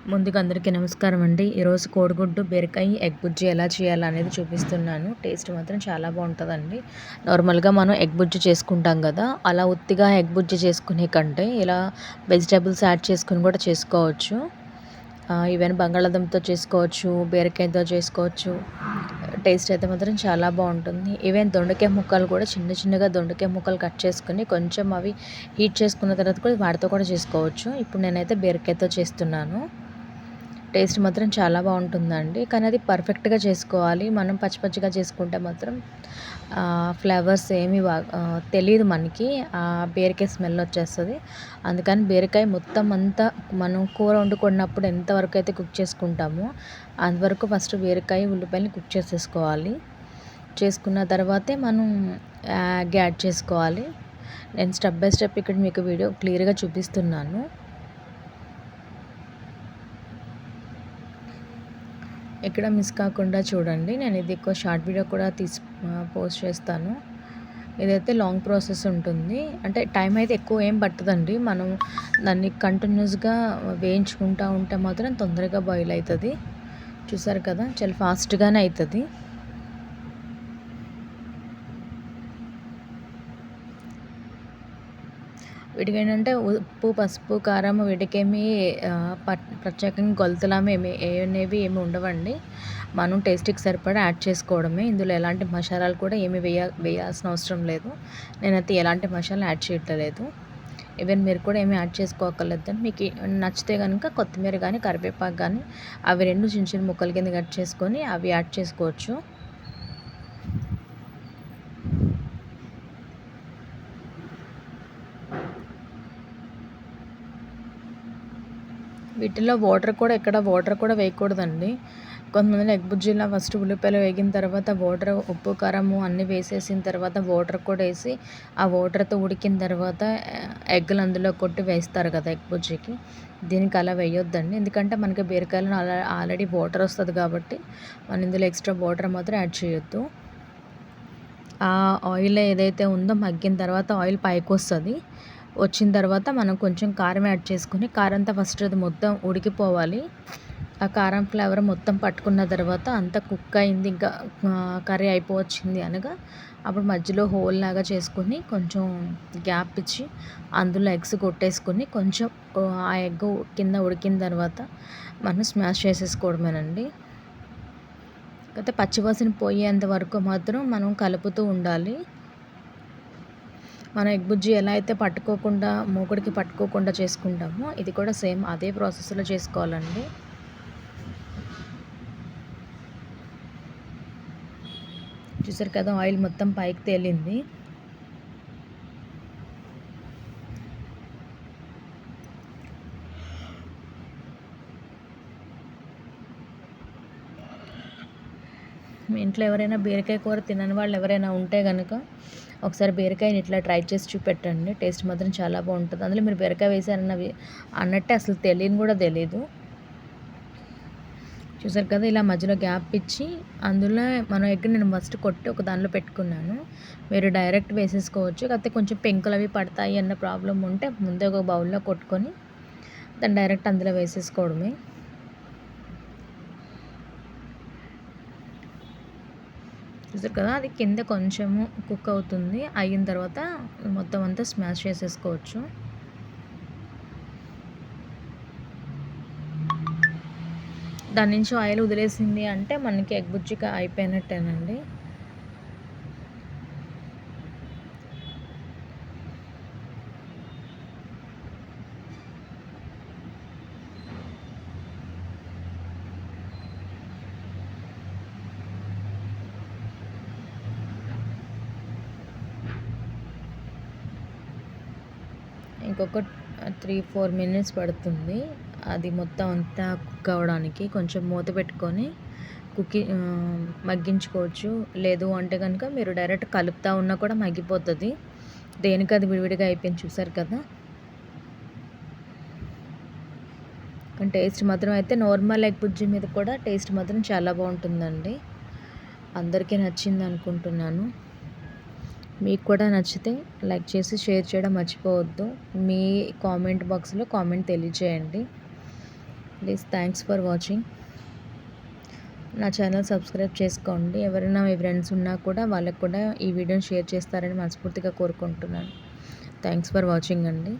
ముందుగా అందరికీ నమస్కారం అండి. ఈరోజు కోడిగుడ్డు, బీరకాయ, ఎగ్ బుజ్జి ఎలా చేయాలనేది చూపిస్తున్నాను. టేస్ట్ మాత్రం చాలా బాగుంటుందండి. నార్మల్‌గా మనం ఎగ్ బుజ్జి చేసుకుంటాం కదా! అలా ఉత్తిగా ఎగ్ బుజ్జి చేసుకునే కంటే ఇలా వెజిటబుల్స్ యాడ్ చేసుకొని కూడా చేసుకోవచ్చు. ఈవెన్ బంగాళాదుంపతో చేసుకోవచ్చు, బీరకాయతో చేసుకోవచ్చు. టేస్ట్ అయితే మాత్రం చాలా బాగుంటుంది. ఈవెన్ దొండకాయ ముక్కలు కూడా చిన్న చిన్నగా దొండకాయ ముక్కలు కట్ చేసుకొని కొంచెం అవి హీట్ చేసుకున్న తర్వాత కూడా వాటితో కూడా చేసుకోవచ్చు. ఇప్పుడు నేనైతే బీరకాయతో చేస్తున్నాను. టేస్ట్ మాత్రం చాలా బాగుంటుందండి. కానీ అది పర్ఫెక్ట్‌గా చేసుకోవాలి. మనం పచ్చి పచ్చిగా చేసుకుంటే మాత్రం ఫ్లేవర్స్ ఏమి తెలీదు మనకి. బీరకాయ స్మెల్ వచ్చేస్తది. అందుకని బీరకాయ మొత్తం అంతా మనం కూర వండుకున్నప్పుడు ఎంతవరకు అయితే కుక్ చేసుకుంటామో అంతవరకు ఫస్ట్ బీరకాయ, ఉల్లిపాయలని కుక్ చేసేసుకోవాలి. చేసుకున్న తర్వాతే మనం ఎగ్ యాడ్ చేసుకోవాలి. నేను స్టెప్ బై స్టెప్ ఇక్కడ మీకు వీడియో క్లియర్‌గా చూపిస్తున్నాను. ఎక్కడ మిస్ కాకుండా చూడండి. నేను ఇది ఎక్కువ షార్ట్ వీడియో కూడా పోస్ట్ చేస్తాను. ఇదైతే లాంగ్ ప్రాసెస్ ఉంటుంది. అంటే టైం అయితే ఎక్కువ ఏం పట్టదండి. మనం దాన్ని కంటిన్యూస్‌గా వేయించుకుంటా ఉంటే మాత్రం తొందరగా బాయిల్ అవుతుంది. చూసారు కదా! చాలా ఫాస్ట్‌గానే అవుతుంది. వీటికేంటంటే ఉప్పు, పసుపు, కారం వీటికేమి ప్రత్యేకంగా కొలతలేమి ఏమి ఉండవండి. మనం టేస్ట్‌కి సరిపడా యాడ్ చేసుకోవడమే. ఇందులో ఎలాంటి మసాలాలు కూడా ఏమి వేయాల్సిన అవసరం లేదు. నేనైతే ఎలాంటి మసాలా యాడ్ చేయట్లేదు. ఈవెన్ మీరు కూడా ఏమి యాడ్ చేసుకోక్కర్లేదండి. మీకు నచ్చితే కనుక కొత్తిమీర కానీ, కరివేపాకు కానీ అవి 2 చిన్న చిన్న ముక్కల కింద కట్ చేసుకొని అవి యాడ్ చేసుకోవచ్చు. వీటిల్లో వాటర్ కూడా వేయకూడదండి. కొంతమంది ఎగ్ బుజ్జిలా ఫస్ట్ ఉల్లిపాయలు వేగిన తర్వాత వాటర్, ఉప్పు, కారము అన్నీ వేసేసిన తర్వాత వాటర్ కూడా వేసి ఆ వాటర్తో ఉడికిన తర్వాత ఎగ్గులు అందులో కొట్టి వేస్తారు కదా ఎగ్ బుజ్జికి. దీనికి అలా వేయొద్దండి. ఎందుకంటే మనకి బీరకాయలో ఆల్రెడీ వాటర్ వస్తుంది కాబట్టి మనం ఇందులో ఎక్స్ట్రా వాటర్ మాత్రం యాడ్ చేయొద్దు. ఆ ఆయిల్ ఏదైతే ఉందో మగ్గిన తర్వాత ఆయిల్ పైకి వస్తుంది. వచ్చిన తర్వాత మనం కొంచెం కారం యాడ్ చేసుకొని కారంతో ఫస్ట్ అది మొత్తం ఉడికిపోవాలి. ఆ కారం ఫ్లేవర్ మొత్తం పట్టుకున్న తర్వాత అంతా కుక్ అయింది, ఇంకా కర్రీ అయిపోవచ్చింది అనగా అప్పుడు మధ్యలో హోల్ లాగా చేసుకొని కొంచెం గ్యాప్ ఇచ్చి అందులో ఎగ్స్ కొట్టేసుకొని కొంచెం ఆ ఎగ్ కింద ఉడికిన తర్వాత మనం స్మాష్ చేసేసుకోవడమేనండి. కాకపోతే పచ్చివాసన పోయేంత వరకు మాత్రం మనం కలుపుతూ ఉండాలి. మనం ఎగ్ బుజ్జి ఎలా అయితే మూకుడికి పట్టుకోకుండా చేసుకుంటామో ఇది కూడా సేమ్ అదే ప్రాసెస్లో చేసుకోవాలండి. చూసారు కదా ఆయిల్ మొత్తం పైకి తేలింది. మీ ఇంట్లో ఎవరైనా బీరకాయ కూర తినని వాళ్ళు ఎవరైనా ఉంటే కనుక ఒకసారి బీరకాయని ఇట్లా ట్రై చేసి చూపెట్టండి. టేస్ట్ మాత్రం చాలా బాగుంటుంది. అందులో మీరు బీరకాయ వేసారన్నవి అన్నట్టే అసలు కూడా తెలియదు. చూసారు కదా ఇలా మధ్యలో గ్యాప్ ఇచ్చి అందులో మనం ఎగ్ నేను ఫస్ట్ కొట్టి ఒక దానిలో పెట్టుకున్నాను. మీరు డైరెక్ట్ వేసేసుకోవచ్చు. కాకపోతే కొంచెం పెంకులు అవి పడతాయి అన్న ప్రాబ్లం ఉంటే ముందే ఒక బౌల్లో కొట్టుకొని దాన్ని డైరెక్ట్ అందులో వేసేసుకోవడమే. చూసారు కదా అది కింద కొంచెము కుక్ అవుతుంది. అయిన తర్వాత మొత్తం అంతా స్మాష్ చేసేసుకోవచ్చు. దాని నుంచి ఆయిల్ వదిలేసింది అంటే మనకి ఎగ్ బుజ్జిక అయిపోయినట్టేనండి. ఇంకొక 3-4 మినిట్స్ పడుతుంది అది మొత్తం అంతా కుక్ అవ్వడానికి. కొంచెం మూత పెట్టుకొని మగ్గించుకోవచ్చు. లేదు అంటే కనుక మీరు డైరెక్ట్ కలుపుతూ ఉన్నా కూడా మగ్గిపోతుంది. దేనికి అది విడివిడిగా అయిపోయింది చూసారు కదా. కానీ టేస్ట్ మాత్రం అయితే నార్మల్ ఎగ్ బుజ్జి మీద కూడా టేస్ట్ మాత్రం చాలా బాగుంటుందండి. అందరికీ నచ్చింది అనుకుంటున్నాను. మీకు కూడా నచ్చితే లైక్ చేసి షేర్ చేయడం మర్చిపోవద్దు. మీ కామెంట్ బాక్స్లో కామెంట్ తెలియజేయండి. Please thanks for watching. నా ఛానల్ సబ్స్క్రైబ్ చేసుకోండి. ఎవరైనా మీ ఫ్రెండ్స్ ఉన్నా కూడా వాళ్ళకి కూడా ఈ వీడియోని షేర్ చేస్తారని మనస్ఫూర్తిగా కోరుకుంటున్నాను. థ్యాంక్స్ ఫర్ వాచింగ్ అండి.